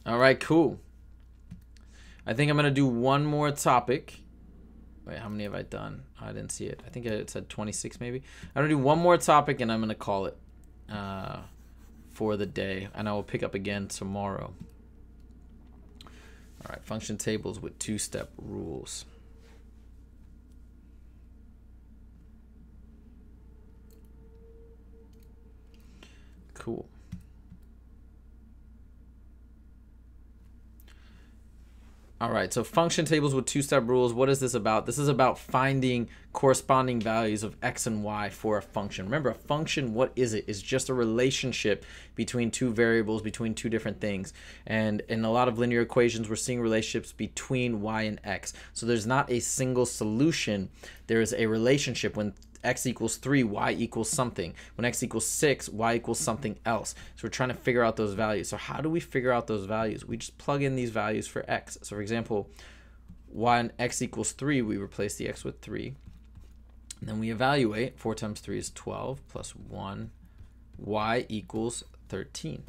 All right, cool. I think I'm going to do one more topic. Wait, how many have I done? I didn't see it. I think it said 26 maybe. I'm going to do one more topic and I'm going to call it for the day. And I will pick up again tomorrow. All right, function tables with two-step rules. Cool. All right, so function tables with two-step rules. What is this about? This is about finding corresponding values of x and y for a function. Remember, a function, what is it? It's just a relationship between two variables, between two different things. And in a lot of linear equations, we're seeing relationships between y and x. So there's not a single solution. There is a relationship. When x equals 3, y equals something. When x equals 6, y equals something else. So we're trying to figure out those values. So how do we figure out those values? We just plug in these values for x. So for example, when x equals 3, we replace the x with 3. And then we evaluate. 4 times 3 is 12 plus 1. Y equals 13.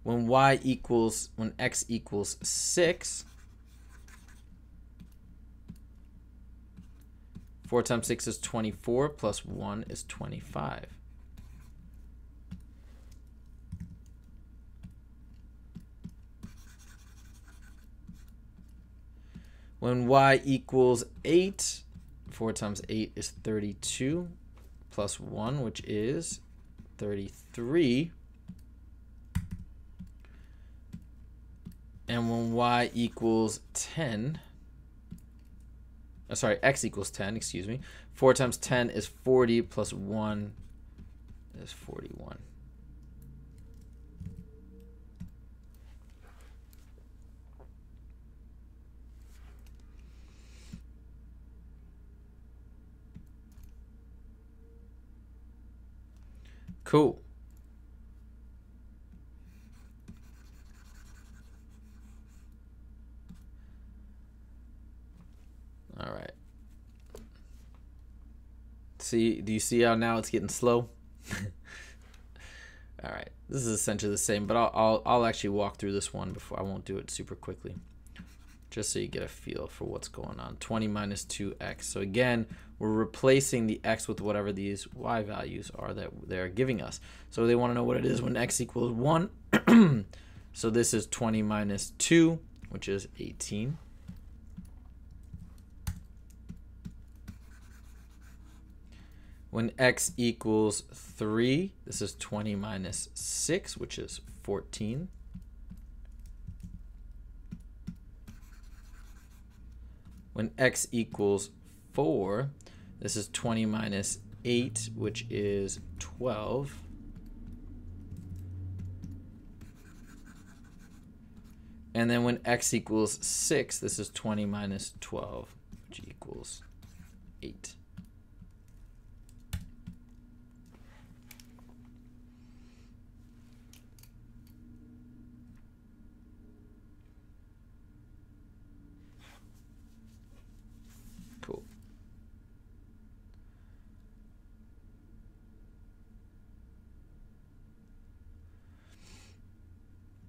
When x equals 6, 4 times 6 is 24 plus 1 is 25. When y equals 8, 4 times 8 is 32 plus 1, which is 33. And when y equals 10, x equals 10, excuse me. 4 times 10 is 40 plus 1 is 41. Cool. All right. See, do you see how now it's getting slow? All right. This is essentially the same, but I'll actually walk through this one before. I won't do it super quickly, just so you get a feel for what's going on. 20 minus 2x. So again, we're replacing the x with whatever these y values are that they're giving us. So they want to know what it is when x equals 1. So this is 20 minus 2, which is 18. When x equals 3, this is 20 minus 6, which is 14. When x equals 4, this is 20 minus 8, which is 12. And then when x equals 6, this is 20 minus 12, which equals 8. Cool.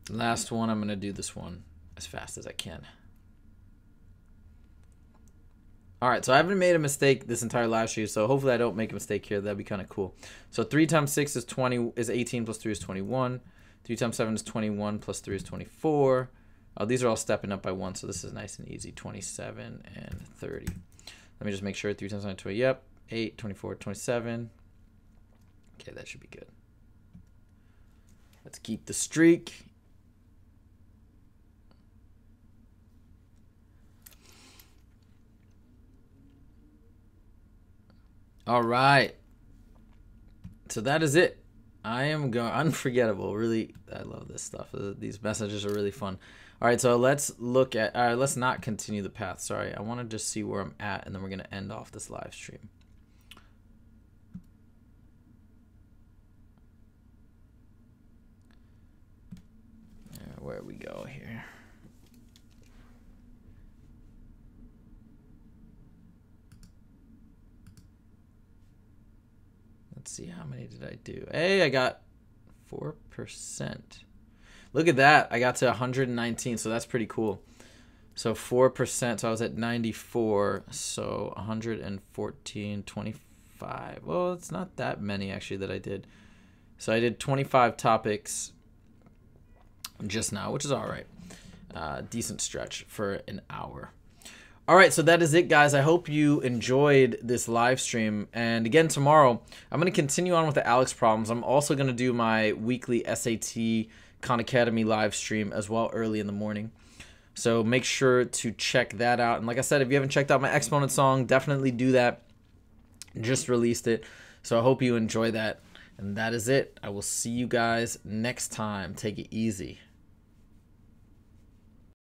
Last one, I'm going to do this one as fast as I can. All right, so I haven't made a mistake this entire live stream, so hopefully I don't make a mistake here. That'd be kind of cool. So 3 times 6 is 18 plus 3 is 21. 3 times 7 is 21 plus 3 is 24. Oh, these are all stepping up by 1, so this is nice and easy. 27 and 30. Let me just make sure. 3 times 9 is 20. Yep. 8, 24, 27. Okay, that should be good. Let's keep the streak. All right. So that is it. I am going unforgettable. Really, I love this stuff. These messages are really fun. All right, so let's look at. All right, let's not continue the path. Sorry, I want to just see where I'm at, and then we're going to end off this live stream. Where we go here. Let's see, how many did I do? Hey, I got 4%. Look at that. I got to 119, so that's pretty cool. So 4%, so I was at 94, so 114, 25. Well, it's not that many actually that I did. So I did 25 topics just now, which is all right. Decent stretch for an hour. All right, so that is it, guys. I hope you enjoyed this live stream. And again, tomorrow, I'm going to continue on with the ALEKS problems. I'm also going to do my weekly SAT Khan Academy live stream as well early in the morning. So make sure to check that out. And like I said, if you haven't checked out my Exponent song, definitely do that. Just released it. So I hope you enjoy that. And that is it. I will see you guys next time. Take it easy.